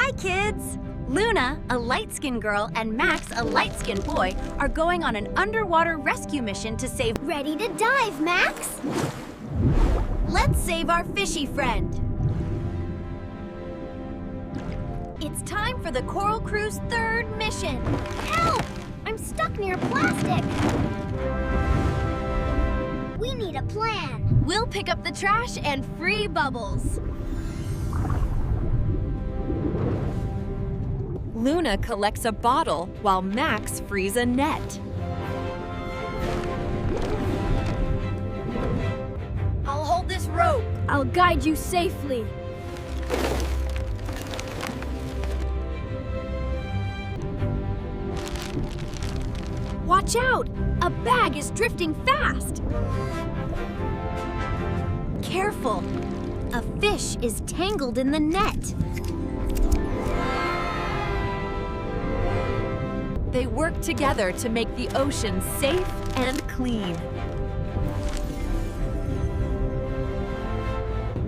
Hi, kids! Luna, a light-skinned girl, and Max, a light-skinned boy, are going on an underwater rescue mission to save... Ready to dive, Max? Let's save our fishy friend! It's time for the Coral Crew's third mission! Help! I'm stuck near plastic! We need a plan! We'll pick up the trash and free Bubbles! Luna collects a bottle while Max frees a net. I'll hold this rope. I'll guide you safely. Watch out! A bag is drifting fast! Careful! A fish is tangled in the net. They work together to make the ocean safe and clean.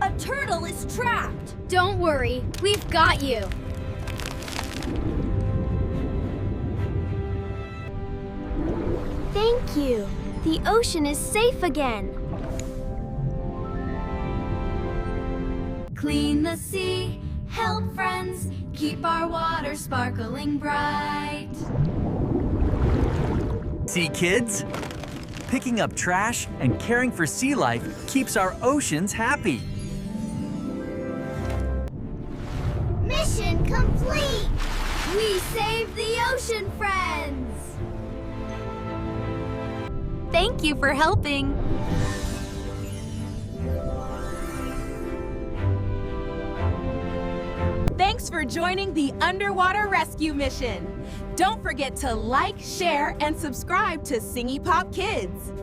A turtle is trapped! Don't worry, we've got you. Thank you. The ocean is safe again. Clean the sea, help friends, keep our water sparkling bright. See, kids? Picking up trash and caring for sea life keeps our oceans happy. Mission complete! We saved the ocean friends! Thank you for helping. Thanks for joining the Underwater Rescue Mission. Don't forget to like, share, and subscribe to SingyPop Kids.